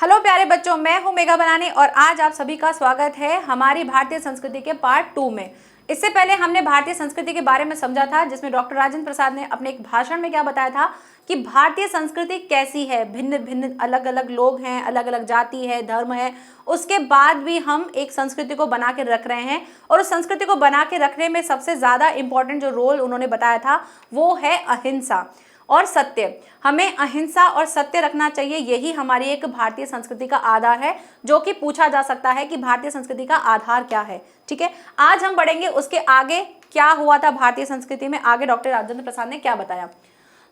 Hello प्यारे बच्चों, मैं हूं मेघा बनानी और आज आप सभी का स्वागत है हमारी भारतीय संस्कृति के पार्ट 2 में। इससे पहले हमने भारतीय संस्कृति के बारे में समझा था, जिसमें डॉक्टर राजेंद्र प्रसाद ने अपने एक भाषण में क्या बताया था कि भारतीय संस्कृति कैसी है, भिन्न भिन्न अलग अलग लोग हैं, अलग अलग जाति है, धर्म है, उसके बाद भी हम एक संस्कृति को बना के रख रहे हैं। और उस संस्कृति को बना के रखने में सबसे ज़्यादा इंपॉर्टेंट जो रोल उन्होंने बताया था वो है अहिंसा और सत्य। हमें अहिंसा और सत्य रखना चाहिए, यही हमारी एक भारतीय संस्कृति का आधार है, जो कि पूछा जा सकता है कि भारतीय संस्कृति का आधार क्या है। ठीक है, आज हम पढ़ेंगे उसके आगे क्या हुआ था भारतीय संस्कृति में, आगे डॉक्टर राजेंद्र प्रसाद ने क्या बताया।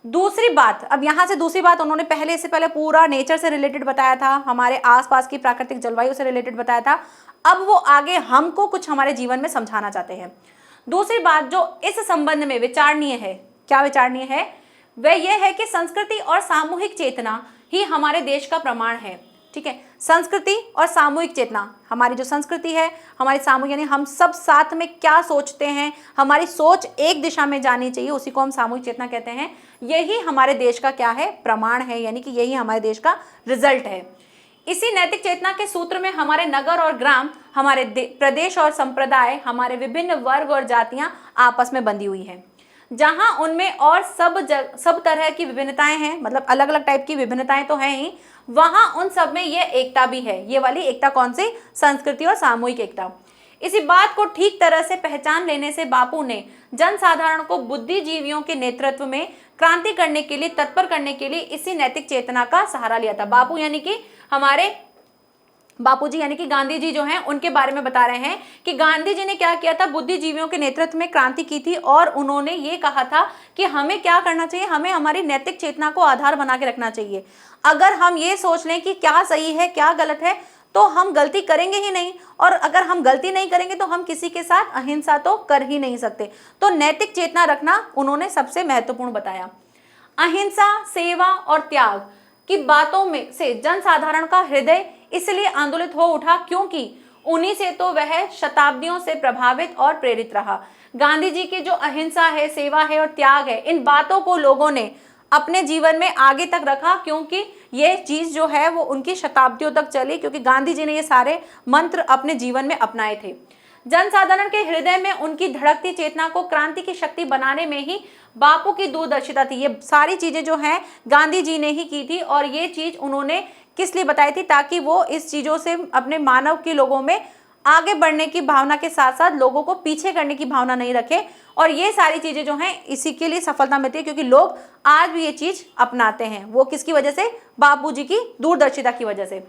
दूसरी बात, अब यहाँ से दूसरी बात, उन्होंने इससे पहले पूरा नेचर से रिलेटेड बताया था, हमारे आसपास की प्राकृतिक जलवायु से रिलेटेड बताया था। अब वो आगे हमको कुछ हमारे जीवन में समझाना चाहते हैं। दूसरी बात जो इस संबंध में विचारणीय है, क्या विचारणीय है, वह यह है कि संस्कृति और सामूहिक चेतना ही हमारे देश का प्रमाण है। ठीक है, संस्कृति और सामूहिक चेतना, हमारी जो संस्कृति है, हमारी सामूहिक यानी हम सब साथ में क्या सोचते हैं, हमारी सोच एक दिशा में जानी चाहिए, उसी को हम सामूहिक चेतना कहते हैं। यही हमारे देश का क्या है, प्रमाण है, यानी कि यही हमारे देश का रिजल्ट है। इसी नैतिक चेतना के सूत्र में हमारे नगर और ग्राम, हमारे प्रदेश और संप्रदाय, हमारे विभिन्न वर्ग और जातियां आपस में बंधी हुई हैं, जहां उनमें और सब तरह की विभिन्नताएं हैं, मतलब अलग अलग टाइप की विभिन्नताएं तो हैं ही, वहां उन सब में ये एकता भी है। ये वाली एकता कौन सी? संस्कृति और सामूहिक एकता। इसी बात को ठीक तरह से पहचान लेने से बापू ने जनसाधारण को बुद्धिजीवियों के नेतृत्व में क्रांति करने के लिए, तत्पर करने के लिए इसी नैतिक चेतना का सहारा लिया था। बापू यानी कि हमारे बापूजी यानी कि गांधी जी जो हैं, उनके बारे में बता रहे हैं कि गांधी जी ने क्या किया था, बुद्धिजीवियों के नेतृत्व में क्रांति की थी और उन्होंने ये कहा था कि हमें क्या करना चाहिए, हमें हमारी नैतिक चेतना को आधार बना के रखना चाहिए। अगर हम ये सोच लें कि क्या सही है क्या गलत है, तो हम गलती करेंगे ही नहीं, और अगर हम गलती नहीं करेंगे तो हम किसी के साथ अहिंसा तो कर ही नहीं सकते। तो नैतिक चेतना रखना उन्होंने सबसे महत्वपूर्ण बताया। अहिंसा, सेवा और त्याग की बातों में से जनसाधारण का हृदय इसलिए आंदोलित हो उठा क्योंकि उन्हीं से तो वह शताब्दियों से प्रभावित और प्रेरित रहा। गांधी जी की जो अहिंसा है, सेवा है और त्याग है, इन बातों को लोगों ने अपने जीवन में आगे तक रखा, क्योंकि ये चीज जो है वो उनकी शताब्दियों तक चली, क्योंकि गांधी जी ने ये सारे मंत्र अपने जीवन में अपनाए थे। जनसाधारण के हृदय में उनकी धड़कती चेतना को क्रांति की शक्ति बनाने में ही बापू की दूरदर्शिता थी। ये सारी चीजें जो हैं गांधी जी ने ही की थी, और ये चीज उन्होंने किस लिए बताई थी, ताकि वो इस चीजों से अपने मानव के लोगों में आगे बढ़ने की भावना के साथ साथ लोगों को पीछे करने की भावना नहीं रखे। और ये सारी चीजें जो हैं इसी के लिए सफलता मिलती है, क्योंकि लोग आज भी ये चीज अपनाते हैं। वो किसकी वजह से? बापूजी की दूरदर्शिता की वजह से।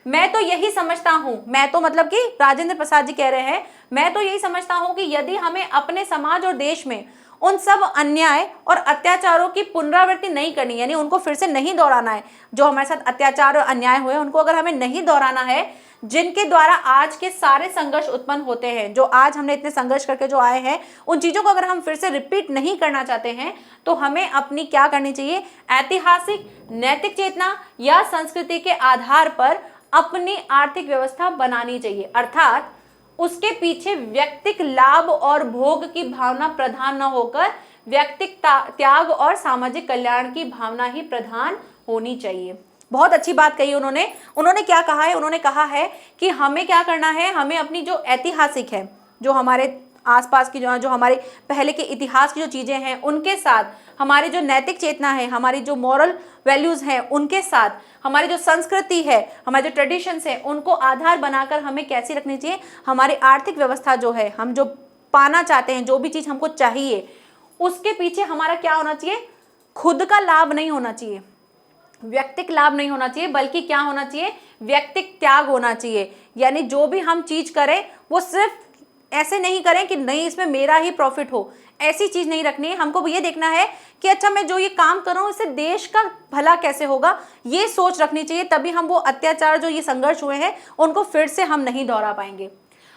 मैं तो यही समझता हूं, मैं तो मतलब कि राजेंद्र प्रसाद जी कह रहे हैं, मैं तो यही समझता हूं कि यदि हमें अपने समाज और देश में उन सब अन्याय और अत्याचारों की पुनरावृत्ति नहीं करनी, यानी उनको फिर से नहीं दोहराना है, जो हमारे साथ अत्याचार और अन्याय हुए उनको अगर हमें नहीं दोहराना है, जिनके द्वारा आज के सारे संघर्ष उत्पन्न होते हैं, जो आज हमने इतने संघर्ष करके जो आए हैं, उन चीजों को अगर हम फिर से रिपीट नहीं करना चाहते हैं, तो हमें अपनी क्या करनी चाहिए, ऐतिहासिक नैतिक चेतना या संस्कृति के आधार पर अपनी आर्थिक व्यवस्था बनानी चाहिए। अर्थात उसके पीछे व्यक्तिक लाभ और भोग की भावना प्रधान न होकर व्यक्तिक त्याग और सामाजिक कल्याण की भावना ही प्रधान होनी चाहिए। बहुत अच्छी बात कही उन्होंने क्या कहा है, उन्होंने कहा है कि हमें क्या करना है, हमें अपनी जो ऐतिहासिक है, जो हमारे आसपास की जो हमारे पहले के इतिहास की जो चीजें हैं, उनके साथ हमारी जो नैतिक चेतना है, हमारी जो मॉरल वैल्यूज हैं, उनके साथ हमारी जो संस्कृति है, हमारे जो ट्रेडिशंस है, उनको आधार बनाकर हमें कैसी रखनी चाहिए, हमारी आर्थिक व्यवस्था जो है, हम जो पाना चाहते हैं, जो भी चीज हमको चाहिए, उसके पीछे हमारा क्या होना चाहिए, खुद का लाभ नहीं होना चाहिए, व्यक्तिक लाभ नहीं होना चाहिए, बल्कि क्या होना चाहिए, व्यक्तिक त्याग होना चाहिए। यानी जो भी हम चीज करें वो सिर्फ ऐसे नहीं करें कि नहीं इसमें मेरा ही प्रॉफिट हो, ऐसी चीज नहीं रखनी है। हमको ये देखना है कि अच्छा मैं जो ये काम कर रहा हूं इससे देश का भला कैसे होगा, ये सोच रखनी चाहिए। तभी हम वो अत्याचार, जो ये संघर्ष हुए हैं, उनको फिर से हम नहीं दोहरा पाएंगे।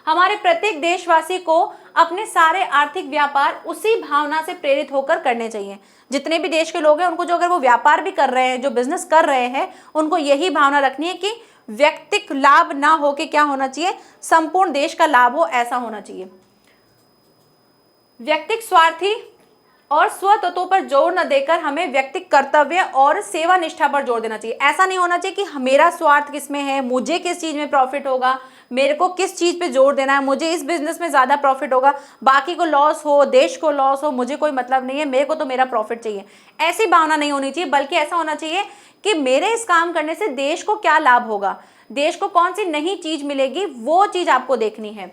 हमारे प्रत्येक देशवासी को अपने सारे आर्थिक व्यापार उसी भावना से प्रेरित होकर करने चाहिए। जितने भी देश के लोग हैं उनको, जो अगर वो व्यापार भी कर रहे हैं, जो बिजनेस कर रहे हैं, उनको यही भावना रखनी है कि व्यक्तिक लाभ ना हो के क्या होना चाहिए, संपूर्ण देश का लाभ हो, ऐसा होना चाहिए। व्यक्तिक स्वार्थी और स्व तत्वों पर जोर न देकर हमें व्यक्ति कर्तव्य और सेवा निष्ठा पर जोर देना चाहिए। ऐसा नहीं होना चाहिए कि मेरा स्वार्थ किस में है, मुझे किस चीज में प्रॉफिट होगा, मेरे को किस चीज पे जोर देना है, मुझे इस बिजनेस में ज्यादा प्रॉफिट होगा, बाकी को लॉस हो, देश को लॉस हो, मुझे कोई मतलब नहीं है, मेरे को तो मेरा प्रॉफिट चाहिए। ऐसी भावना नहीं होनी चाहिए, बल्कि ऐसा होना चाहिए कि मेरे इस काम करने से देश को क्या लाभ होगा, देश को कौन सी नई चीज मिलेगी, वो चीज आपको देखनी है।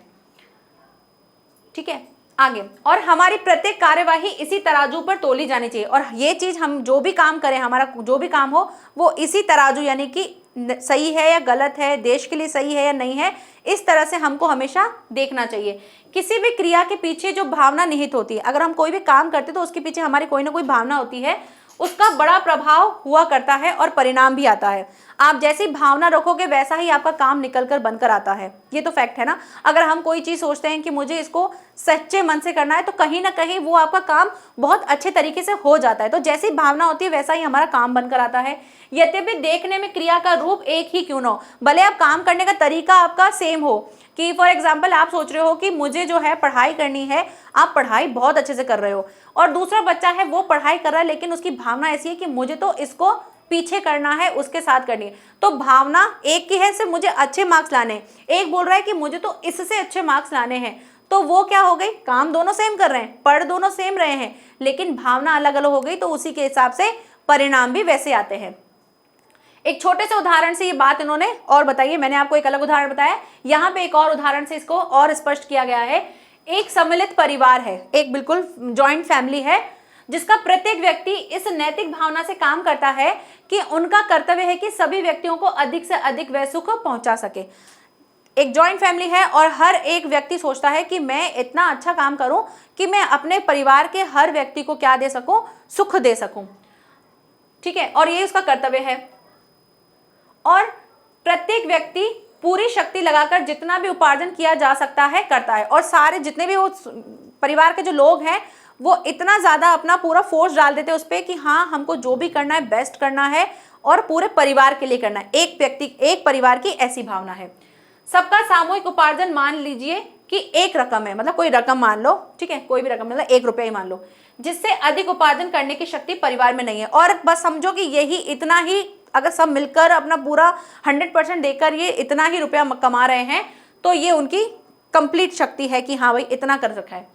ठीक है, आगे। और हमारी प्रत्येक कार्यवाही इसी तराजू पर तोली जानी चाहिए, और ये चीज हम जो भी काम करें, हमारा जो भी काम हो वो इसी तराजू यानी कि सही है या गलत है, देश के लिए सही है या नहीं है, इस तरह से हमको हमेशा देखना चाहिए। किसी भी क्रिया के पीछे जो भावना निहित होती है, अगर हम कोई भी काम करते तो उसके पीछे हमारी कोई ना कोई भावना होती है, उसका बड़ा प्रभाव हुआ करता है और परिणाम भी आता है। आप जैसी भावना रखोगे वैसा ही आपका काम निकलकर बनकर आता है, ये तो फैक्ट है ना। अगर हम कोई चीज सोचते हैं कि मुझे इसको सच्चे मन से करना है, तो कहीं ना कहीं वो आपका काम बहुत अच्छे तरीके से हो जाता है। तो जैसी भावना होती है वैसा ही हमारा काम बनकर आता है। यद्यपि देखने में क्रिया का रूप एक ही क्यों ना हो, भले आप काम करने का तरीका आपका सेम हो, कि फॉर एग्जाम्पल आप सोच रहे हो कि मुझे जो है पढ़ाई करनी है, आप पढ़ाई बहुत अच्छे से कर रहे हो, और दूसरा बच्चा है वो पढ़ाई कर रहा है लेकिन उसकी भावना ऐसी है कि मुझे तो इसको पीछे करना है, उसके साथ करनी है। तो भावना एक की है, सिर्फ मुझे अच्छे मार्क्स लाने हैं, एक बोल रहा है कि मुझे तो इससे अच्छे मार्क्स लाने हैं। तो वो क्या हो गई, काम दोनों सेम कर रहे हैं, पढ़ दोनों सेम रहे हैं, लेकिन भावना अलग अलग हो गई, तो उसी के हिसाब से परिणाम भी वैसे आते हैं। एक छोटे से उदाहरण से ये बात इन्होंने और बताइए, मैंने आपको एक अलग उदाहरण बताया, यहाँ पे एक और उदाहरण से इसको और स्पष्ट किया गया है। एक सम्मिलित परिवार है, एक बिल्कुल जॉइंट फैमिली है, जिसका प्रत्येक व्यक्ति इस नैतिक भावना से काम करता है कि उनका कर्तव्य है कि सभी व्यक्तियों को अधिक से अधिक वह सुख पहुंचा सके। एक जॉइंट फैमिली है और हर एक व्यक्ति सोचता है कि मैं इतना अच्छा काम करूं कि मैं अपने परिवार के हर व्यक्ति को क्या दे सकूं, सुख दे सकूं। ठीक है, और ये उसका कर्तव्य है। और प्रत्येक व्यक्ति पूरी शक्ति लगाकर जितना भी उपार्जन किया जा सकता है करता है, और सारे जितने भी वो परिवार के जो लोग हैं वो इतना ज्यादा अपना पूरा फोर्स डाल देते हैं उस पर कि हाँ हमको जो भी करना है बेस्ट करना है और पूरे परिवार के लिए करना है। एक व्यक्ति, एक परिवार की ऐसी भावना है। सबका सामूहिक उपार्जन मान लीजिए कि एक रकम है, मतलब कोई रकम मान लो, ठीक है, कोई भी रकम, मतलब 1 रुपया ही मान लो, जिससे अधिक उपार्जन करने की शक्ति परिवार में नहीं है। और बस समझो कि यही इतना ही, अगर सब मिलकर अपना पूरा 100% देकर ये इतना ही रुपया कमा रहे हैं, तो ये उनकी कंप्लीट शक्ति है कि हाँ भाई इतना कर रखा है।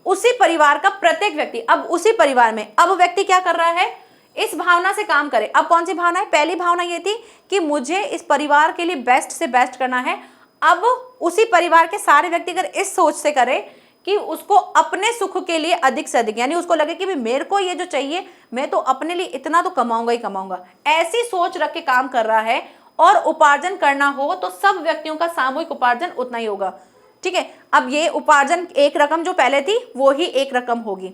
उसी परिवार का प्रत्येक व्यक्ति, अब उसी परिवार में अब व्यक्ति क्या कर रहा है, इस भावना से काम करे। अब कौन सी भावना है, पहली भावना ये थी कि मुझे इस परिवार के लिए बेस्ट से बेस्ट करना है। अब उसी परिवार के सारे व्यक्ति अगर इस सोच से करे कि उसको अपने सुख के लिए अधिक से अधिक, यानी उसको लगे कि भी मेरे को ये जो चाहिए, मैं तो अपने लिए इतना तो कमाऊंगा ही कमाऊंगा, ऐसी सोच रख के काम कर रहा है, और उपार्जन करना हो तो सब व्यक्तियों का सामूहिक उपार्जन उतना ही होगा। ठीक है, अब ये उपार्जन एक रकम जो पहले थी वो ही एक रकम होगी।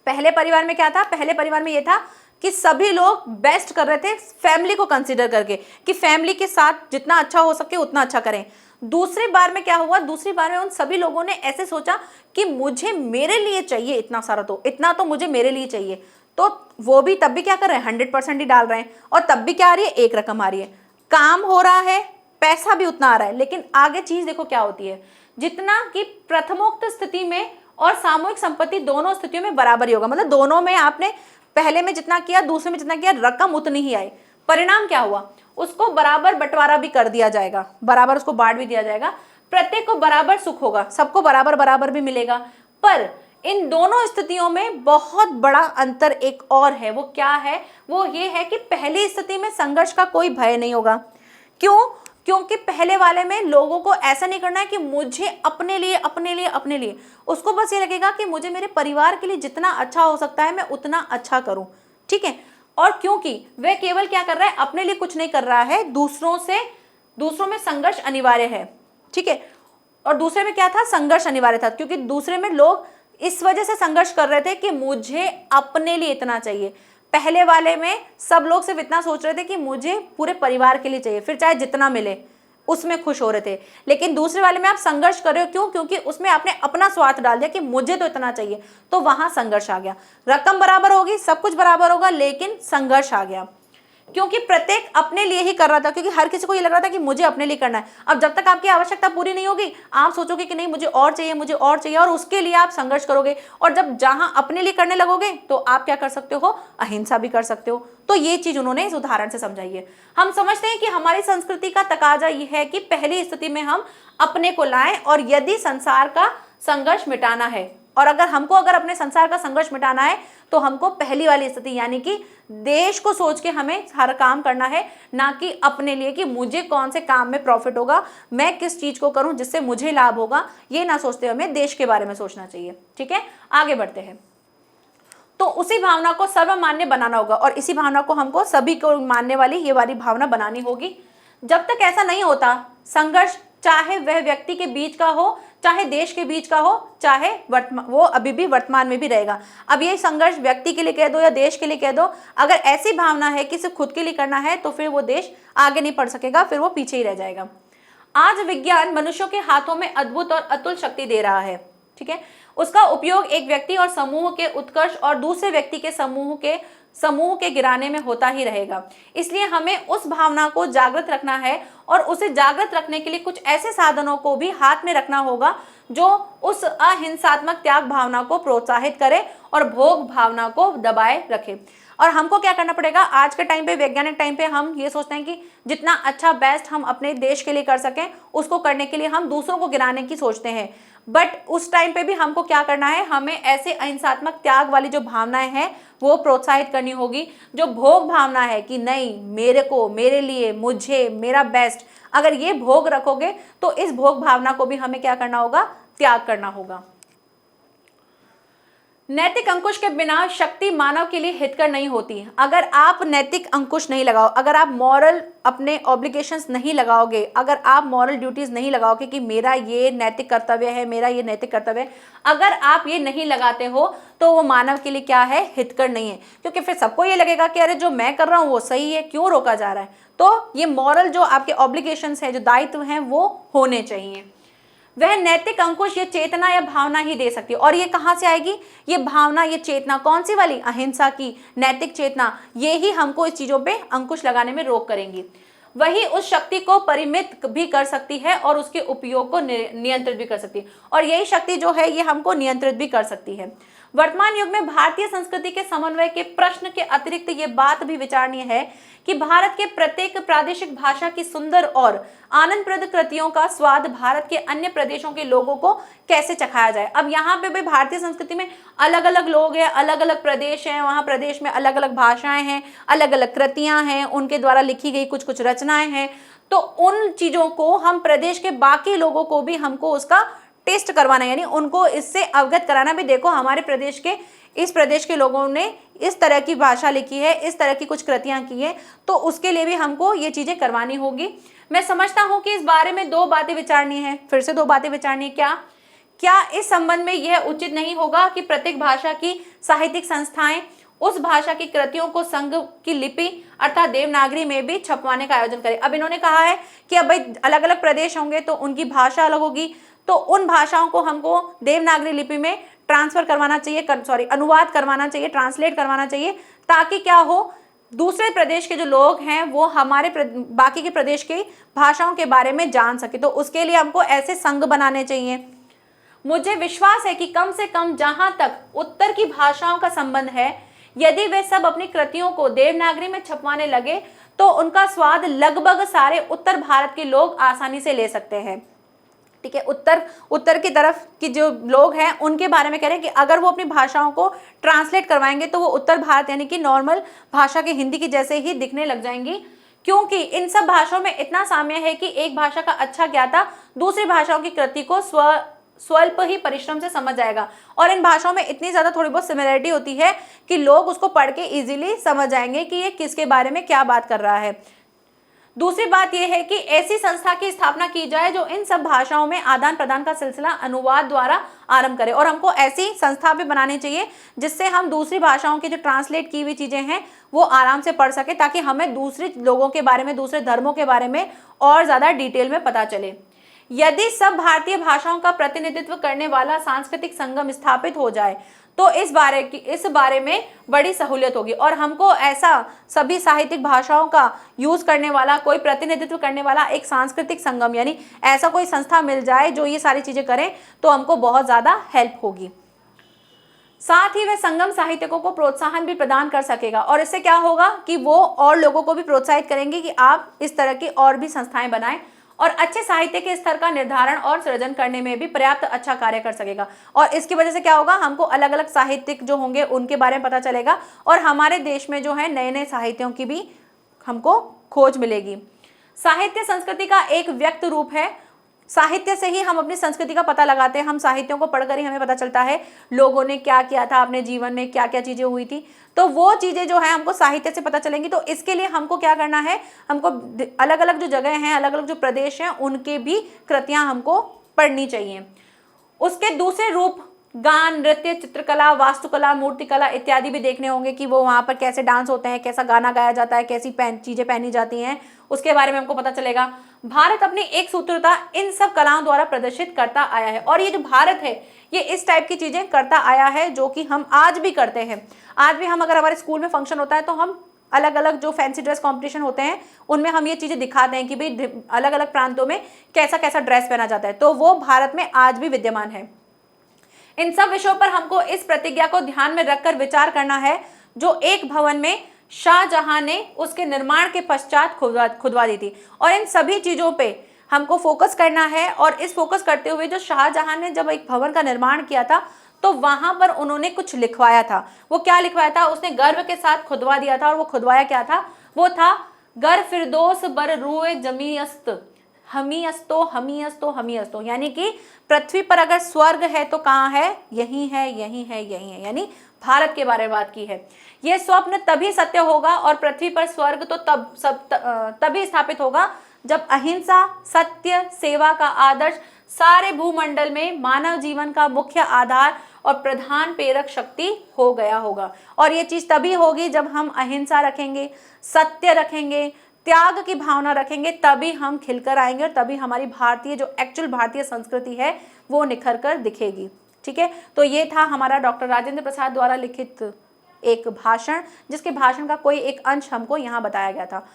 पहले परिवार में क्या था, पहले परिवार में ये था कि सभी लोग बेस्ट कर रहे थे फैमिली को कंसीडर करके कि फैमिली के साथ जितना अच्छा हो सके उतना अच्छा करें। दूसरी बार में क्या हुआ, दूसरी बार में उन सभी लोगों ने ऐसे सोचा कि मुझे मेरे लिए चाहिए इतना सारा, तो इतना तो मुझे मेरे लिए चाहिए, तो वो भी तब भी क्या कर रहे हैं, 100% ही डाल रहे हैं, और तब भी क्या आ रही है, एक रकम आ रही है, काम हो रहा है, पैसा भी उतना आ रहा है। लेकिन आगे चीज देखो क्या होती है, जितना कि प्रथमोक्त स्थिति में और सामूहिक संपत्ति दोनों स्थितियों में बराबर ही होगा, मतलब दोनों में आपने पहले में जितना किया दूसरे में जितना किया, रकम उतनी ही आई। परिणाम क्या हुआ, उसको बराबर बंटवारा भी कर दिया जाएगा, बराबर उसको बांट भी दिया जाएगा, प्रत्येक को बराबर सुख होगा, सबको बराबर बराबर भी मिलेगा। पर इन दोनों स्थितियों में बहुत बड़ा अंतर एक और है, वो क्या है, वो ये है कि पहली स्थिति में संघर्ष का कोई भय नहीं होगा। क्यों, क्योंकि पहले वाले में लोगों को ऐसा नहीं करना है कि मुझे अपने लिए अपने लिए अपने लिए, उसको बस ये लगेगा कि मुझे मेरे परिवार के लिए जितना अच्छा हो सकता है मैं उतना अच्छा करूं। ठीक है, और क्योंकि वह केवल क्या कर रहा है, अपने लिए कुछ नहीं कर रहा है, दूसरों में संघर्ष अनिवार्य है। ठीक है, और दूसरे में क्या था, संघर्ष अनिवार्य था, क्योंकि दूसरे में लोग इस वजह से संघर्ष कर रहे थे कि मुझे अपने लिए इतना चाहिए। पहले वाले में सब लोग सिर्फ इतना सोच रहे थे कि मुझे पूरे परिवार के लिए चाहिए, फिर चाहे जितना मिले उसमें खुश हो रहे थे। लेकिन दूसरे वाले में आप संघर्ष कर रहे हो, क्यों, क्योंकि उसमें आपने अपना स्वार्थ डाल दिया कि मुझे तो इतना चाहिए, तो वहां संघर्ष आ गया। रकम बराबर होगी, सब कुछ बराबर होगा, लेकिन संघर्ष आ गया। क्योंकि प्रत्येक अपने लिए ही कर रहा था, क्योंकि हर किसी को ये लग रहा था कि मुझे अपने लिए करना है। अब जब तक आपकी आवश्यकता पूरी नहीं होगी, आप सोचोगे कि नहीं मुझे और चाहिए, मुझे और चाहिए, और उसके लिए आप संघर्ष करोगे। और जब जहां अपने लिए करने लगोगे तो आप क्या कर सकते हो, अहिंसा भी कर सकते हो। तो ये चीज उन्होंने इस उदाहरण से समझाई है। हम समझते हैं कि हमारी संस्कृति का तकाजा ये है कि पहली स्थिति में हम अपने को लाएं, और यदि संसार का संघर्ष मिटाना है, और अगर अपने संसार का संघर्ष मिटाना है, तो हमको पहली वाली स्थिति यानी कि देश को सोच के हमें हर काम करना है, ना कि अपने लिए कि मुझे कौन से काम में प्रॉफिट होगा, मैं किस चीज को करूं जिससे मुझे लाभ होगा। ये ना सोचते हुए हमें देश के बारे में सोचना चाहिए। ठीक है, आगे बढ़ते हैं। तो उसी भावना को सर्वमान्य बनाना होगा, और इसी भावना को हमको सभी को मानने वाली ये वाली भावना बनानी होगी। जब तक ऐसा नहीं होता, संघर्ष चाहे वह व्यक्ति के बीच का हो, चाहे देश के बीच का हो, चाहे वो अभी भी वर्तमान में भी रहेगा। अब ये संघर्ष व्यक्ति के लिए कह दो या देश के लिए कह दो, अगर ऐसी भावना है कि सिर्फ खुद के लिए करना है, तो फिर वो देश आगे नहीं बढ़ सकेगा, फिर वो पीछे ही रह जाएगा। आज विज्ञान मनुष्यों के हाथों में अद्भुत और अतुल शक्ति दे रहा है। ठीक है, उसका उपयोग एक व्यक्ति और समूह के उत्कर्ष और दूसरे व्यक्ति के समूह के गिराने में होता ही रहेगा। इसलिए हमें उस भावना को जागृत रखना है, और उसे जागृत रखने के लिए कुछ ऐसे साधनों को भी हाथ में रखना होगा जो उस अहिंसात्मक त्याग भावना को प्रोत्साहित करे और भोग भावना को दबाए रखे। और हमको क्या करना पड़ेगा, आज के टाइम पे, वैज्ञानिक टाइम पे, हम ये सोचते हैं कि जितना अच्छा बेस्ट हम अपने देश के लिए कर सकें, उसको करने के लिए हम दूसरों को गिराने की सोचते हैं। बट उस टाइम पे भी हमको क्या करना है, हमें ऐसे अहिंसात्मक त्याग वाली जो भावनाएं हैं वो प्रोत्साहित करनी होगी। जो भोग भावना है कि नहीं मेरे को, मेरे लिए, मुझे, मेरा बेस्ट, अगर ये भोग रखोगे तो इस भोग भावना को भी हमें क्या करना होगा, त्याग करना होगा। नैतिक अंकुश के बिना शक्ति मानव के लिए हितकर नहीं होती। अगर आप नैतिक अंकुश नहीं लगाओ, अगर आप मॉरल अपने ऑब्लिगेशंस नहीं लगाओगे, अगर आप मॉरल ड्यूटीज नहीं लगाओगे कि मेरा ये नैतिक कर्तव्य है, मेरा ये नैतिक कर्तव्य है, अगर आप ये नहीं लगाते हो तो वो मानव के लिए क्या है, हितकर नहीं है। क्योंकि फिर सबको ये लगेगा कि अरे जो मैं कर रहा हूँ वो सही है, क्यों रोका जा रहा है। तो ये मॉरल जो आपके ऑब्लिगेशंस है, जो दायित्व हैं, वो होने चाहिए। वह नैतिक अंकुश ये चेतना या भावना ही दे सकती है। और ये कहाँ से आएगी, ये भावना, ये चेतना कौन सी वाली, अहिंसा की नैतिक चेतना, ये ही हमको इस चीजों पे अंकुश लगाने में रोक करेंगी। वही उस शक्ति को परिमित भी कर सकती है और उसके उपयोग को नियंत्रित भी कर सकती है। और यही शक्ति जो है ये हमको नियंत्रित भी कर सकती है। वर्तमान युग में भारतीय संस्कृति के समन्वय के प्रश्न के अतिरिक्त ये बात भी विचारणीय है कि भारत के प्रत्येक प्रादेशिक भाषा की सुंदर और आनंदप्रद कृतियों का स्वाद भारत के अन्य प्रदेशों के लोगों को कैसे चखाया जाए। अब यहाँ पे भी भारतीय संस्कृति में अलग अलग लोग हैं, अलग अलग प्रदेश हैं, वहाँ प्रदेश में अलग अलग भाषाएं हैं, अलग अलग कृतियां हैं, उनके द्वारा लिखी गई कुछ कुछ रचनाएं हैं। तो उन चीजों को हम प्रदेश के बाकी लोगों को भी हमको उसका टेस्ट करवाना, यानी उनको इससे अवगत कराना भी, देखो हमारे प्रदेश के, इस प्रदेश के लोगों ने इस तरह की भाषा लिखी है, इस तरह की कुछ कृतियां की है, तो उसके लिए भी हमको ये चीजें करवानी होगी। मैं समझता हूं कि इस बारे में दो बातें विचारनी है, फिर से दो बातें विचारनी है। क्या इस संबंध में यह उचित नहीं होगा कि प्रत्येक भाषा की साहित्यिक संस्थाएं उस भाषा की कृतियों को संघ की लिपि अर्थात देवनागरी में भी छपवाने का आयोजन करें। अब इन्होंने कहा है कि अब भाई अलग अलग प्रदेश होंगे तो उनकी भाषा अलग होगी, तो उन भाषाओं को हमको देवनागरी लिपि में ट्रांसफर करवाना चाहिए, अनुवाद करवाना चाहिए, ट्रांसलेट करवाना चाहिए, ताकि क्या हो, दूसरे प्रदेश के जो लोग हैं वो हमारे बाकी के प्रदेश की भाषाओं के बारे में जान सके। तो उसके लिए हमको ऐसे संघ बनाने चाहिए। मुझे विश्वास है कि कम से कम जहां तक उत्तर की भाषाओं का संबंध है, यदि वे सब अपनी कृतियों को देवनागरी में छपवाने लगे तो उनका स्वाद लगभग सारे उत्तर भारत के लोग आसानी से ले सकते हैं। ठीक है, उत्तर की तरफ की जो लोग हैं उनके बारे में कह रहे हैं कि अगर वो अपनी भाषाओं को ट्रांसलेट करवाएंगे तो वो उत्तर भारत यानी कि नॉर्मल भाषा के हिंदी की जैसे ही दिखने लग जाएंगी, क्योंकि इन सब भाषाओं में इतना साम्य है कि एक भाषा का अच्छा ज्ञाता दूसरी भाषाओं की कृति को स्वल्प ही परिश्रम से समझ जाएगा। और इन भाषाओं में इतनी ज्यादा थोड़ी बहुत सिमिलरिटी होती है कि लोग उसको पढ़ के इजीली समझ जाएंगे कि ये किसके बारे में क्या बात कर रहा है। दूसरी बात यह है कि ऐसी संस्था की स्थापना की जाए जो इन सब भाषाओं में आदान प्रदान का सिलसिला अनुवाद द्वारा आरंभ करे। और हमको ऐसी संस्था भी बनानी चाहिए जिससे हम दूसरी भाषाओं की जो ट्रांसलेट की हुई चीजें हैं वो आराम से पढ़ सके, ताकि हमें दूसरे लोगों के बारे में, दूसरे धर्मों के बारे में और ज्यादा डिटेल में पता चले। यदि सब भारतीय भाषाओं का प्रतिनिधित्व करने वाला सांस्कृतिक संगम स्थापित हो जाए तो इस बारे में बड़ी सहूलियत होगी और हमको ऐसा सभी साहित्यिक भाषाओं का यूज करने वाला, कोई प्रतिनिधित्व करने वाला एक सांस्कृतिक संगम यानी ऐसा कोई संस्था मिल जाए जो ये सारी चीजें करे तो हमको बहुत ज्यादा हेल्प होगी। साथ ही वह संगम साहित्यकों को प्रोत्साहन भी प्रदान कर सकेगा और इससे क्या होगा कि वो और लोगों को भी प्रोत्साहित करेंगे कि आप इस तरह की और भी संस्थाएं बनाएं और अच्छे साहित्य के स्तर का निर्धारण और सृजन करने में भी पर्याप्त अच्छा कार्य कर सकेगा। और इसकी वजह से क्या होगा, हमको अलग अलग साहित्यिक जो होंगे उनके बारे में पता चलेगा और हमारे देश में जो है नए नए साहित्यों की भी हमको खोज मिलेगी। साहित्य संस्कृति का एक व्यक्त रूप है। साहित्य से ही हम अपनी संस्कृति का पता लगाते हैं। हम साहित्यों को पढ़कर ही हमें पता चलता है लोगों ने क्या किया था अपने जीवन में, क्या क्या चीजें हुई थी, तो वो चीजें जो है हमको साहित्य से पता चलेंगी। तो इसके लिए हमको क्या करना है, हमको अलग अलग जो जगह हैं, अलग अलग जो प्रदेश हैं, उनके भी कृतियां हमको पढ़नी चाहिए। उसके दूसरे रूप गान, नृत्य, चित्रकला, वास्तुकला, मूर्तिकला इत्यादि भी देखने होंगे कि वो वहाँ पर कैसे डांस होते हैं, कैसा गाना गाया जाता है, कैसी चीजें पहनी जाती हैं, उसके बारे में हमको पता चलेगा। भारत अपनी एक सूत्रता इन सब कलाओं द्वारा प्रदर्शित करता आया है और ये जो भारत है ये इस टाइप की चीजें करता आया है जो कि हम आज भी करते हैं। आज भी हम अगर हमारे स्कूल में फंक्शन होता है तो हम अलग अलग जो फैंसी ड्रेस कंपटीशन होते हैं उनमें हम ये चीजें दिखाते हैं कि भाई अलग अलग प्रांतों में कैसा कैसा ड्रेस पहना जाता है, तो वो भारत में आज भी विद्यमान है। इन सब विषयों पर हमको इस प्रतिज्ञा को ध्यान में रखकर विचार करना है जो एक भवन में शाहजहां ने उसके निर्माण के पश्चात खुदवा दी थी और इन सभी चीजों पे हमको फोकस करना है। और इस फोकस करते हुए जो शाहजहां ने जब एक भवन का निर्माण किया था तो वहां पर उन्होंने कुछ लिखवाया था। वो क्या लिखवाया था, उसने गर्व के साथ खुदवा दिया था और वो खुदवाया क्या था, वो था गर फिरदौस बर रूए जमीयस्त हमीयस्तो हमीयस्तो हमीयस्तो, यानी कि पृथ्वी पर अगर स्वर्ग है तो कहाँ है, यही है यही है यही है, यानी भारत के बारे में बात की है। यह स्वप्न तभी सत्य होगा और पृथ्वी पर स्वर्ग तो तभी स्थापित होगा जब अहिंसा, सत्य, सेवा का आदर्श सारे भूमंडल में मानव जीवन का मुख्य आधार और प्रधान प्रेरक शक्ति हो गया होगा। और ये चीज तभी होगी जब हम अहिंसा रखेंगे, सत्य रखेंगे, त्याग की भावना रखेंगे, तभी हम खिलकर आएंगे और तभी हमारी भारतीय जो एक्चुअल भारतीय संस्कृति है वो निखर कर दिखेगी। ठीक है, तो ये था हमारा डॉक्टर राजेंद्र प्रसाद द्वारा लिखित एक भाषण, जिसके भाषण का कोई एक अंश हमको यहाँ बताया गया था।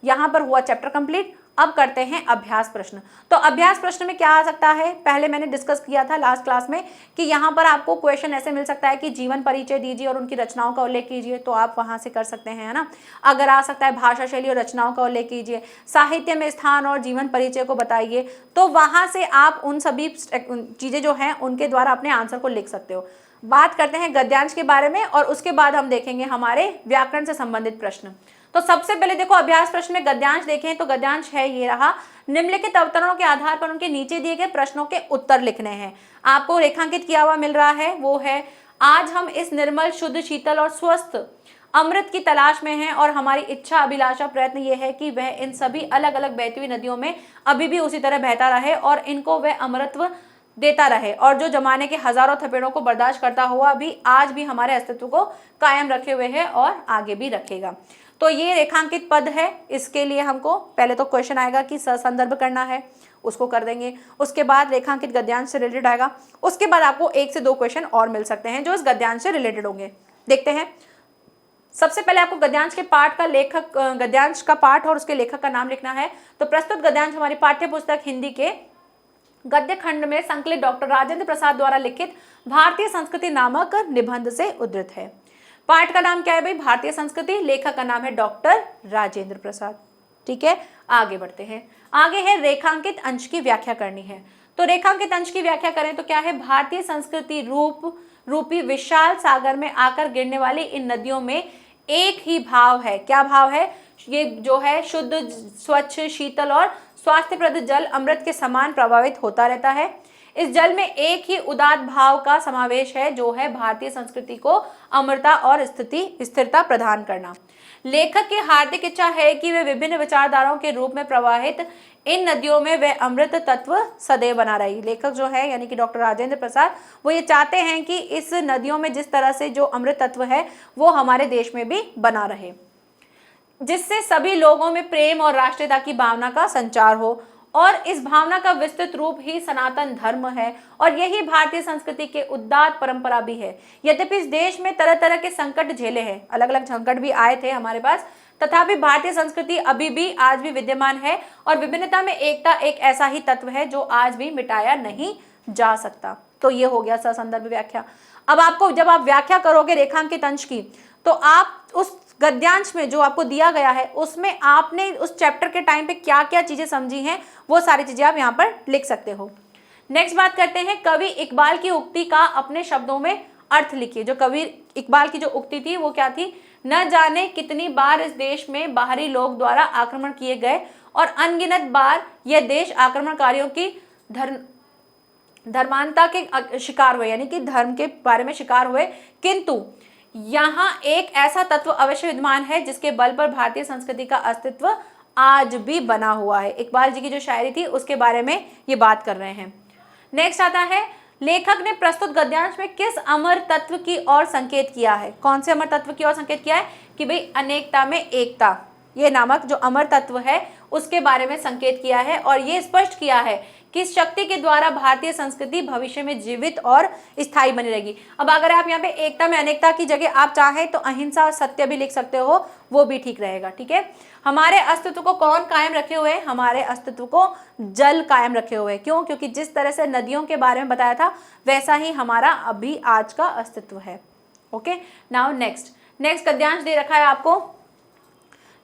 यहाँ पर हुआ चैप्टर कंप्लीट। अब करते हैं अभ्यास प्रश्न। तो अभ्यास प्रश्न में क्या आ सकता है, पहले मैंने डिस्कस किया था लास्ट क्लास में कि यहाँ पर आपको क्वेश्चन ऐसे मिल सकता है कि जीवन परिचय दीजिए और उनकी रचनाओं का उल्लेख कीजिए, तो आप वहाँ से कर सकते हैं, है ना। अगर आ सकता है भाषा शैली और रचनाओं का उल्लेख कीजिए, साहित्य में स्थान और जीवन परिचय को बताइए, तो वहाँ से आप उन सभी चीज़ें जो हैं उनके द्वारा अपने आंसर को लिख सकते हो। बात करते हैं गद्यांश के बारे में और उसके बाद हम देखेंगे हमारे व्याकरण से संबंधित प्रश्न। तो सबसे पहले देखो अभ्यास प्रश्न में गद्यांश देखें तो गद्यांश है ये रहा। निम्नलिखित अवतरणों के आधार पर उनके नीचे दिए गए प्रश्नों के उत्तर लिखने हैं। आपको रेखांकित किया हुआ मिल रहा है, वो है आज हम इस निर्मल, शुद्ध, शीतल और स्वस्थ अमृत की तलाश में हैं और हमारी इच्छा, अभिलाषा, प्रयत्न ये है कि वह इन सभी अलग अलग बहती हुई नदियों में अभी भी उसी तरह बहता रहे और इनको वह अमृतत्व देता रहे और जो जमाने के हजारों थपेड़ों को बर्दाश्त करता हुआ भी आज भी हमारे अस्तित्व को कायम रखे हुए है और आगे भी रखेगा। तो ये रेखांकित पद है। इसके लिए हमको पहले तो क्वेश्चन आएगा कि संदर्भ करना है, उसको कर देंगे। उसके बाद रेखांकित गद्यांश से रिलेटेड आएगा। उसके बाद आपको 1 से 2 क्वेश्चन और मिल सकते हैं जो इस गद्यांश से रिलेटेड होंगे। देखते हैं। सबसे पहले आपको गद्यांश के पाठ का लेखक, गद्यांश का पाठ और उसके लेखक का नाम लिखना है। तो प्रस्तुत गद्यांश हमारी पाठ्य पुस्तक हिंदी के गद्य खंड में संकलित डॉक्टर राजेंद्र प्रसाद द्वारा लिखित भारतीय संस्कृति नामक निबंध से उद्धृत है। पाठ का नाम क्या है भाई, भारतीय संस्कृति। लेखक का नाम है डॉक्टर राजेंद्र प्रसाद। ठीक है, आगे बढ़ते हैं। आगे है रेखांकित अंश की व्याख्या करनी है। तो रेखांकित अंश की व्याख्या करें तो क्या है, भारतीय संस्कृति रूपी विशाल सागर में आकर गिरने वाली इन नदियों में एक ही भाव है। क्या भाव है, ये जो है शुद्ध, स्वच्छ, शीतल और स्वास्थ्यप्रद जल अमृत के समान प्रभावित होता रहता है। इस जल में एक ही उदात्त भाव का समावेश है जो है भारतीय संस्कृति को अमरता और स्थिरता प्रदान करना। लेखक की हार्दिक इच्छा है कि वे विभिन्न विचारधाराओं के रूप में प्रवाहित इन नदियों में वह अमृत तत्व सदैव बना रही। लेखक जो है यानी कि डॉक्टर राजेंद्र प्रसाद, वो ये चाहते हैं कि इस नदियों में जिस तरह से जो अमृत तत्व है वो हमारे देश में भी बना रहे, जिससे सभी लोगों में प्रेम और राष्ट्रीयता की भावना का संचार हो और इस भावना का विस्तृत रूप ही सनातन धर्म है और यही भारतीय संस्कृति के उदात्त परंपरा भी है। यद्यपि इस देश में तरह तरह के संकट झेले हैं, अलग अलग संकट भी आए थे हमारे पास, तथापि भारतीय संस्कृति अभी भी आज भी विद्यमान है और विभिन्नता में एकता एक ऐसा ही तत्व है जो आज भी मिटाया नहीं जा सकता। तो ये हो गया ससंदर्भ व्याख्या। अब आपको जब आप व्याख्या करोगे रेखांकित अंश की, तो आप उस गद्यांश में जो आपको दिया गया है उसमें आपने उस चैप्टर के टाइम पे क्या क्या चीजें समझी हैं वो सारी चीजें आप यहाँ पर लिख सकते हो। नेक्स्ट बात करते हैं, कवि इकबाल की उक्ति का अपने शब्दों में अर्थ लिखिए। जो कवि इकबाल की जो उक्ति थी वो क्या थी, न जाने कितनी बार इस देश में बाहरी लोग द्वारा आक्रमण किए गए और अनगिनत बार यह देश आक्रमणकारियों की धर्मांता के शिकार हुए, यानी कि धर्म के बारे में शिकार हुए, किंतु यहाँ एक ऐसा तत्व अवश्य विद्यमान है जिसके बल पर भारतीय संस्कृति का अस्तित्व आज भी बना हुआ है। इकबाल जी की जो शायरी थी उसके बारे में ये बात कर रहे हैं। नेक्स्ट आता है, लेखक ने प्रस्तुत गद्यांश में किस अमर तत्व की ओर संकेत किया है। कौन से अमर तत्व की ओर संकेत किया है कि भाई अनेकता में एकता, ये नामक जो अमर तत्व है उसके बारे में संकेत किया है और ये स्पष्ट किया है कि इस शक्ति के द्वारा भारतीय संस्कृति भविष्य में जीवित और स्थायी बनी रहेगी। अब अगर आप यहाँ पे एकता में अनेकता की जगह आप चाहें तो अहिंसा और सत्य भी लिख सकते हो, वो भी ठीक रहेगा। ठीक है, हमारे अस्तित्व को कौन कायम रखे हुए है, हमारे अस्तित्व को जल कायम रखे हुए है। क्यों? क्योंकि जिस तरह से नदियों के बारे में बताया था वैसा ही हमारा अभी आज का अस्तित्व है। ओके, नाउ नेक्स्ट गद्यांश दे रखा है आपको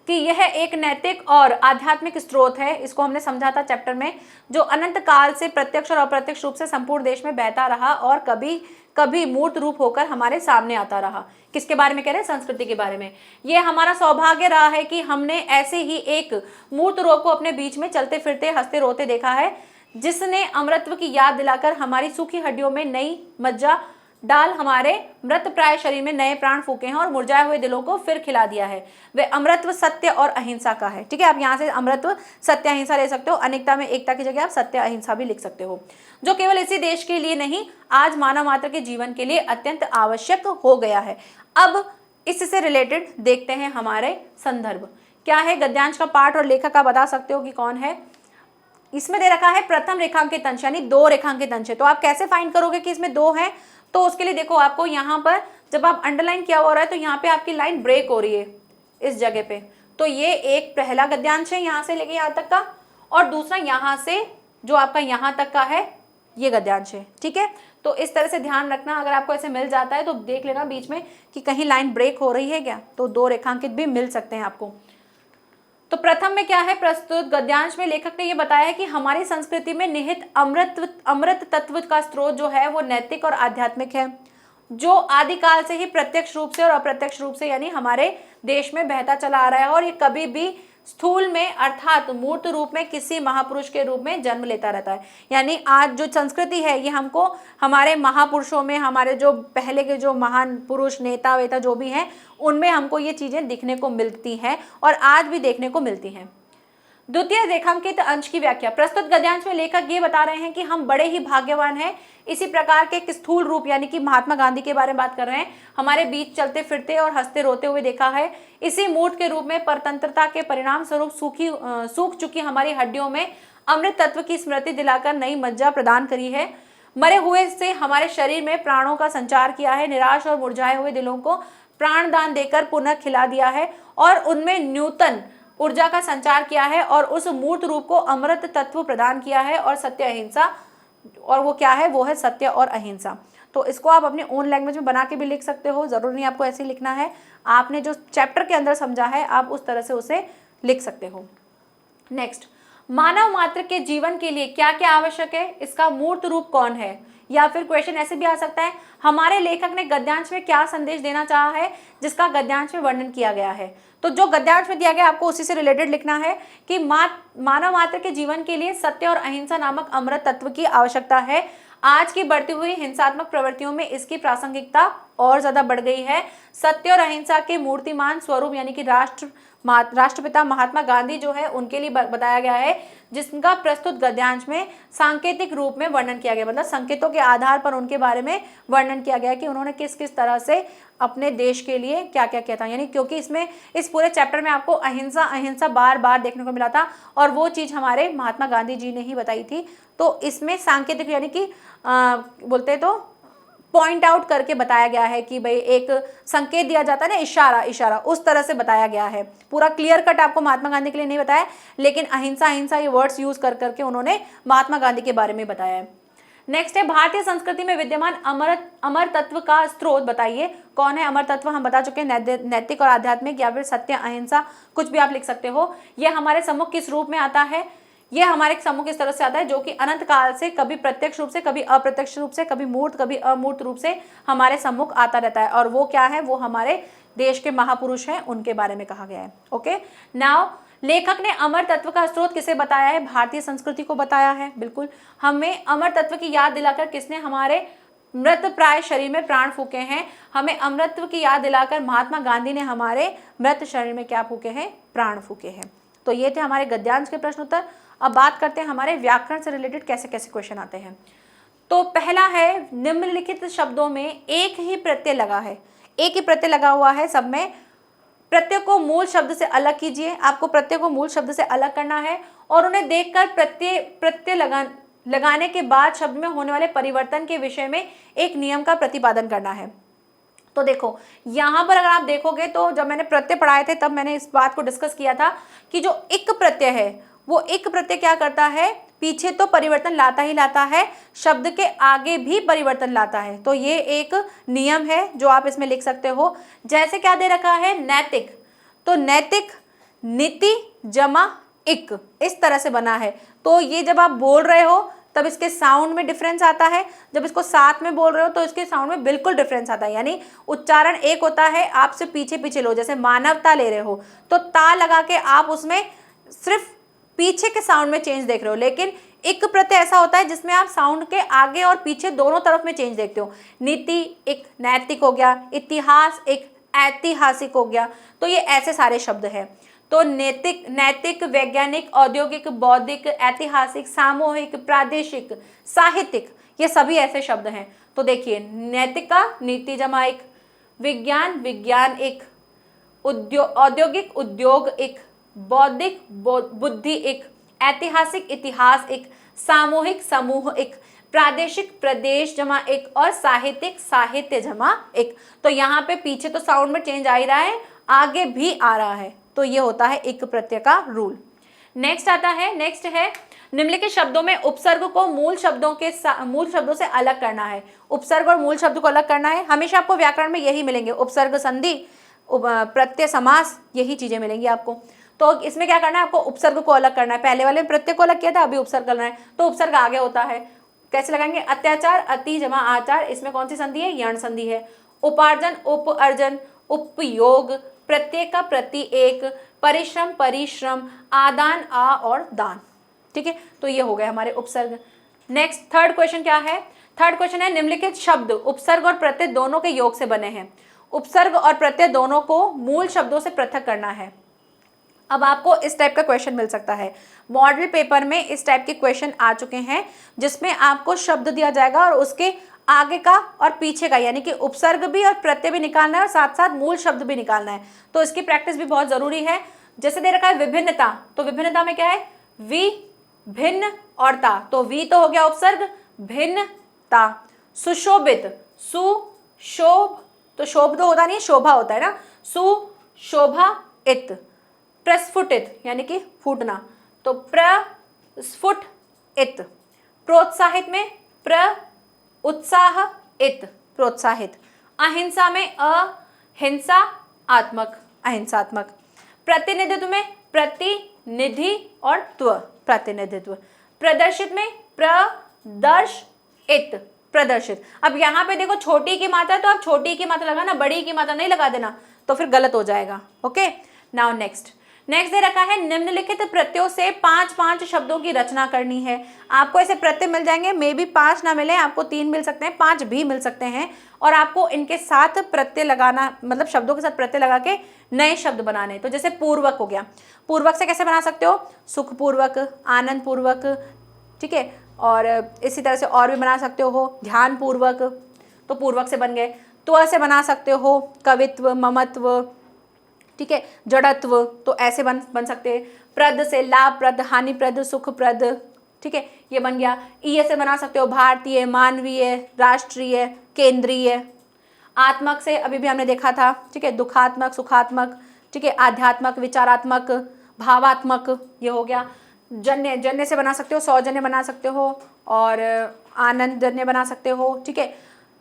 कि यह एक नैतिक और आध्यात्मिक स्रोत है। इसको हमने समझा था चैप्टर में, जो अनंत काल से प्रत्यक्ष और अप्रत्यक्ष रूप से संपूर्ण देश में बहता रहा और कभी कभी मूर्त रूप होकर हमारे सामने आता रहा। किसके बारे में कह रहे हैं? संस्कृति के बारे में। यह हमारा सौभाग्य रहा है कि हमने ऐसे ही एक मूर्त रूप को अपने बीच में चलते फिरते हंसते रोते देखा है, जिसने अमृतत्व की याद दिलाकर हमारी सूखी हड्डियों में नई मज्जा डाल हमारे मृत प्राय शरीर में नए प्राण फूके हैं और मुरझाए हुए दिलों को फिर खिला दिया है। वे अमृतत्व सत्य और अहिंसा का है। ठीक है, आप यहाँ से अमृतत्व सत्य अहिंसा ले सकते हो, अनेकता में एकता की जगह आप सत्य अहिंसा भी लिख सकते हो, जो केवल इसी देश के लिए नहीं आज मानव मात्र के जीवन के लिए अत्यंत आवश्यक हो गया है। अब इससे रिलेटेड देखते हैं हमारे संदर्भ क्या है। गद्यांश का पाठ और लेखक आप बता सकते हो कि कौन है। इसमें दे रखा है प्रथम रेखांकित अंश, यानी 2 रेखांकित अंश है। तो आप कैसे फाइंड करोगे कि इसमें 2 है? तो उसके लिए देखो, आपको यहाँ पर जब आप अंडरलाइन किया हुआ है तो यहाँ पे आपकी लाइन ब्रेक हो रही है इस जगह पे, तो ये एक पहला गद्यांश है यहाँ से लेके यहाँ तक का, और दूसरा यहाँ से जो आपका यहाँ तक का है ये गद्यांश है। ठीक है, तो इस तरह से ध्यान रखना। अगर आपको ऐसे मिल जाता है तो देख लेना बीच में कि कहीं लाइन ब्रेक हो रही है क्या, तो 2 रेखांकित भी मिल सकते हैं आपको। तो प्रथम में क्या है, प्रस्तुत गद्यांश में लेखक ने यह बताया है कि हमारी संस्कृति में निहित अमृत तत्व का स्रोत जो है वो नैतिक और आध्यात्मिक है, जो आदिकाल से ही प्रत्यक्ष रूप से और अप्रत्यक्ष रूप से यानी हमारे देश में बहता चला आ रहा है और ये कभी भी स्थूल में अर्थात मूर्त रूप में किसी महापुरुष के रूप में जन्म लेता रहता है। यानी आज जो संस्कृति है ये हमको हमारे महापुरुषों में, हमारे जो पहले के जो महान पुरुष नेता वेता जो भी हैं उनमें हमको ये चीजें दिखने को मिलती हैं और आज भी देखने को मिलती हैं। द्वितीय रेखांकित अंश की व्याख्या। प्रस्तुत गद्यांश में लेखक ये बता रहे हैं कि हम बड़े ही भाग्यवान हैं, इसी प्रकार के एक स्थूल रूप यानी कि महात्मा गांधी के बारे में बात कर रहे हैं, हमारे बीच चलते फिरते और हंसते रोते हुए देखा है। इसी मूर्त के रूप में परतंत्रता के परिणाम स्वरूप सूख चुकी हमारी हड्डियों में अमृत तत्व की स्मृति दिलाकर नई मज्जा प्रदान करी है। मरे हुए से हमारे शरीर में प्राणों का संचार किया है, निराश और मुरझाए हुए दिलों को प्राणदान देकर पुनः खिला दिया है और उनमें नूतन ऊर्जा का संचार किया है और उस मूर्त रूप को अमृत तत्व प्रदान किया है और सत्य अहिंसा, और वो क्या है, वो है सत्य और अहिंसा। तो इसको आप अपने ओन लैंग्वेज में बना के भी लिख सकते हो, जरूर नहीं आपको ऐसे लिखना है, आपने जो चैप्टर के अंदर समझा है आप उस तरह से उसे लिख सकते हो। नेक्स्ट, मानव मात्र के जीवन के लिए क्या क्या आवश्यक है, इसका मूर्त रूप कौन है, या फिर क्वेश्चन ऐसे भी आ सकता है, हमारे लेखक ने गद्यांश में क्या संदेश देना चाहा है जिसका गद्यांश में वर्णन किया गया है। तो जो गद्यांश में दिया गया आपको उसी से रिलेटेड लिखना है कि मानव मात्र के जीवन के लिए सत्य और अहिंसा नामक अमृत तत्व की आवश्यकता है। आज की बढ़ती हुई हिंसात्मक प्रवृत्तियों में इसकी प्रासंगिकता और ज्यादा बढ़ गई है। सत्य और अहिंसा के मूर्तिमान स्वरूप यानी कि राष्ट्रपिता महात्मा गांधी जो है उनके लिए बताया गया है, जिसका प्रस्तुत गद्यांश में सांकेतिक रूप में वर्णन किया गया, मतलब संकेतों के आधार पर उनके बारे में वर्णन किया गया कि उन्होंने किस किस तरह से अपने देश के लिए क्या क्या किया था। यानी क्योंकि इसमें इस पूरे चैप्टर में आपको अहिंसा अहिंसा बार बार देखने को मिला था और वो चीज हमारे महात्मा गांधी जी ने ही बताई थी। तो इसमें सांकेतिक यानी कि बोलते तो पॉइंट आउट करके बताया गया है कि भाई एक संकेत दिया जाता है ना, इशारा इशारा, उस तरह से बताया गया है। पूरा क्लियर कट आपको महात्मा गांधी के लिए नहीं बताया, लेकिन अहिंसा अहिंसा ये वर्ड्स यूज कर करके उन्होंने महात्मा गांधी के बारे में बताया है। नेक्स्ट है भारतीय संस्कृति में विद्यमान अमर तत्व का स्रोत बताइए। कौन है अमर तत्व? हम बता चुके हैं, नैतिक और आध्यात्मिक या फिर सत्य अहिंसा, कुछ भी आप लिख सकते हो। यह हमारे सम्मुख किस रूप में आता है? यह हमारे सम्मुख इस तरह से आता है जो कि अनंत काल से कभी प्रत्यक्ष रूप से, कभी अप्रत्यक्ष रूप से, कभी मूर्त कभी अमूर्त रूप से हमारे सम्मुख आता रहता है। और वो क्या है? वो हमारे देश के महापुरुष हैं, उनके बारे में कहा गया है। ओके, नाउ लेखक ने अमर तत्व का स्रोत किसे बताया है? भारतीय संस्कृति को बताया है। बिल्कुल, हमें अमर तत्व की याद दिलाकर किसने हमारे मृत प्राय शरीर में प्राण फूके हैं? हमें अमरत्व की याद दिलाकर महात्मा गांधी ने हमारे मृत शरीर में क्या फूके हैं? प्राण फूके हैं। तो ये थे हमारे गद्यांश के प्रश्न उत्तर। अब बात करते हैं हमारे व्याकरण से रिलेटेड कैसे कैसे क्वेश्चन आते हैं। तो पहला है, निम्नलिखित शब्दों में एक ही प्रत्यय लगा है, एक ही प्रत्यय लगा हुआ है सब में। प्रत्यय को मूल शब्द से अलग कीजिए। आपको प्रत्यय को मूल शब्द से अलग करना है और उन्हें देखकर प्रत्यय लगाने के बाद शब्द में होने वाले परिवर्तन के विषय में एक नियम का प्रतिपादन करना है। तो देखो यहाँ पर अगर आप देखोगे तो जब मैंने प्रत्यय पढ़ाए थे तब मैंने इस बात को डिस्कस किया था कि जो इक प्रत्यय है वो इक प्रत्यय क्या करता है? पीछे तो परिवर्तन लाता ही लाता है, शब्द के आगे भी परिवर्तन लाता है। तो ये एक नियम है जो आप इसमें लिख सकते हो। जैसे क्या दे रखा है? नैतिक, तो नैतिक नीति जमा इक, इस तरह से बना है। तो ये जब आप बोल रहे हो तब इसके साउंड में डिफरेंस आता है, जब इसको साथ में बोल रहे हो तो इसके साउंड में बिल्कुल डिफरेंस आता है। यानी उच्चारण एक होता है, आप सिर्फ पीछे पीछे लो, जैसे मानवता ले रहे हो तो ता लगा के आप उसमें सिर्फ पीछे के साउंड में चेंज देख रहे हो, लेकिन इक प्रत्यय ऐसा होता है जिसमें आप साउंड के आगे और पीछे दोनों तरफ में चेंज देखते हो। नीति एक नैतिक हो गया, इतिहास एक ऐतिहासिक हो गया। तो ये ऐसे सारे शब्द हैं। तो नैतिक, नैतिक, वैज्ञानिक, औद्योगिक, बौद्धिक, ऐतिहासिक, सामूहिक, प्रादेशिक, साहित्यिक, ये सभी ऐसे शब्द हैं। तो देखिए नैतिक का नीति जमा एक, विज्ञान विज्ञान एक, औद्योगिक उद्योग एक, बौद्धिक बुद्धि एक, ऐतिहासिक इतिहास एक, सामूहिक समूह एक, प्रादेशिक प्रदेश जमा एक और साहित्यिक साहित्य जमा एक। तो यहाँ पे पीछे तो साउंड में चेंज आ ही रहा है, आगे भी आ रहा है। तो ये होता है इक प्रत्यय का रूल। नेक्स्ट आता है, नेक्स्ट है निम्नलिखित शब्दों में उपसर्ग को मूल शब्दों से अलग करना है। उपसर्ग और मूल शब्द को अलग करना है। हमेशा आपको व्याकरण में यही मिलेंगे, उपसर्ग संधि, प्रत्यय समास, यही चीजें मिलेंगी आपको। तो इसमें क्या करना है? आपको उपसर्ग को अलग करना है। पहले वाले प्रत्यय को अलग किया था, अभी उपसर्ग करना है। तो उपसर्ग आगे होता है, कैसे लगाएंगे? अत्याचार अति जमा आचार, इसमें कौन सी संधि है? यण संधि है। उपार्जन उप अर्जन, उपयोग, प्रत्यय का प्रति एक, परिश्रम परिश्रम, आदान आ और दान। ठीक है, तो ये हो गए हमारे उपसर्ग। नेक्स्ट थर्ड क्वेश्चन क्या है? थर्ड क्वेश्चन है निम्नलिखित शब्द उपसर्ग और प्रत्यय दोनों के योग से बने हैं। उपसर्ग और प्रत्यय दोनों को मूल शब्दों से पृथक करना है। अब आपको इस टाइप का क्वेश्चन मिल सकता है। मॉडल पेपर में इस टाइप के क्वेश्चन आ चुके हैं जिसमें आपको शब्द दिया जाएगा और उसके आगे का और पीछे का यानी कि उपसर्ग भी और प्रत्यय भी निकालना है और साथ साथ मूल शब्द भी निकालना है। तो इसकी प्रैक्टिस भी बहुत जरूरी है। जैसे दे रखा है विभिन्नता, तो विभिन्नता में क्या है? वि भिन्न और ता, तो वी तो हो गया उपसर्ग, भिन्न ता। सुशोभित, सुशोभ, तो शोभ तो होता नहीं, शोभा होता है ना, सुशोभा इत। प्रस्फुटित यानी कि फूटना, तो प्रस्फुट इत। प्रोत्साहित में उत्साह इत, प्रोत्साहित। अहिंसा में अहिंसा आत्मक, अहिंसात्मक। प्रतिनिधित्व में प्रतिनिधि और त्व, प्रतिनिधित्व। प्रदर्शित में प्रदर्शित, प्रदर्शित। अब यहाँ पे देखो छोटी की मात्रा, तो आप छोटी की मात्रा लगाना, बड़ी की मात्रा नहीं लगा देना, तो फिर गलत हो जाएगा। Okay, now next. नेक्स्ट दे रखा है निम्नलिखित प्रत्ययों से 5-5 शब्दों की रचना करनी है। आपको ऐसे प्रत्यय मिल जाएंगे, मे बी 5 ना मिले, आपको 3 मिल सकते हैं, 5 भी मिल सकते हैं, और आपको इनके साथ प्रत्यय लगाना, मतलब शब्दों के साथ प्रत्यय लगा के नए शब्द बनाने। तो जैसे पूर्वक हो गया, पूर्वक से कैसे बना सकते हो, सुखपूर्वक, आनंद पूर्वक, ठीक है, और इसी तरह से और भी बना सकते हो, ध्यान पूर्वक, तो पूर्वक से बन गए। तो ऐसे बना सकते हो कवित्व, ममत्व, ठीक है, जड़त्व, तो ऐसे बन सकते हैं। प्रद से लाभप्रद, हानिप्रद, सुखप्रद, ठीक है, ये बन गया। ईय से बना सकते हो भारतीय, मानवीय, राष्ट्रीय, केंद्रीय। आत्मक से अभी भी हमने देखा था, ठीक है, दुखात्मक, सुखात्मक, ठीक है, आध्यात्मक, विचारात्मक, भावात्मक, ये हो गया। जन्य, जन्य से बना सकते हो सौजन्य बना सकते हो, और आनंद जन्य बना सकते हो, ठीक है,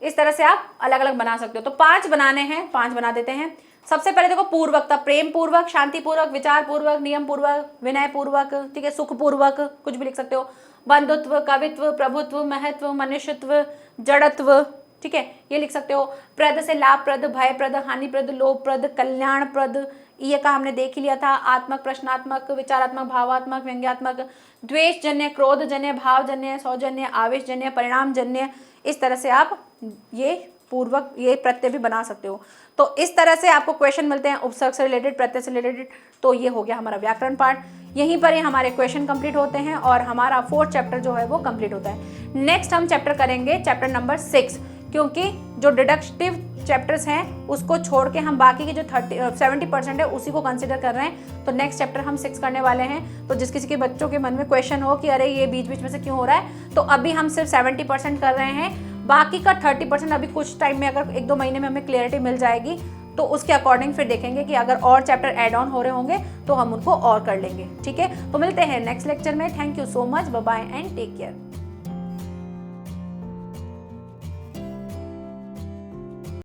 इस तरह से आप अलग अलग बना सकते हो। तो 5 बनाने हैं, 5 बना देते हैं। सबसे पहले देखो पूर्वकता, प्रेम पूर्वक, शांति पूर्वक, विचार पूर्वक, नियम पूर्वक, विनय पूर्वक, ठीक है, सुख पूर्वक, कुछ भी लिख सकते हो। बंधुत्व, कवित्व, प्रभुत्व, महत्व, मनुष्यत्व, जड़त्व, ठीक है, ये लिख सकते हो। प्रद से लाभप्रद, भयप्रद, हानिप्रद, लोभप्रद, कल्याणप्रद, ये का हमने देख ही लिया था। आत्मक, प्रश्नात्मक, विचारात्मक, भावात्मक, व्यंग्यात्मक, द्वेषजन्य, क्रोधजन्य, भावजन्य, सौजन्य, आवेशजन्य, परिणामजन्य, इस तरह से आप ये पूर्वक ये प्रत्यय भी बना सकते हो। तो इस तरह से आपको क्वेश्चन मिलते हैं उपसर्ग से रिलेटेड, प्रत्यय से रिलेटेड। तो ये हो गया हमारा व्याकरण पार्ट। यहीं पर ही हमारे क्वेश्चन कंप्लीट होते हैं और हमारा 4th चैप्टर जो है वो कंप्लीट होता है। नेक्स्ट हम चैप्टर करेंगे चैप्टर नंबर 6, क्योंकि जो डिडक्टिव चैप्टर्स हैं उसको छोड़ के हम बाकी के जो 70% है उसी को कंसिडर कर रहे हैं। तो नेक्स्ट चैप्टर हम 6 करने वाले हैं। तो जिस किसी के बच्चों के मन में क्वेश्चन हो कि अरे ये बीच बीच में से क्यों हो रहा है, तो अभी हम सिर्फ 70% कर रहे हैं, बाकी का 30% अभी कुछ टाइम में, अगर 1-2 महीने में हमें क्लियरिटी मिल जाएगी तो उसके अकॉर्डिंग फिर देखेंगे कि अगर और चैप्टर ऐड ऑन हो रहे होंगे तो हम उनको और कर लेंगे। ठीक है, तो मिलते हैं नेक्स्ट लेक्चर में। Thank you so much, bye bye and take care.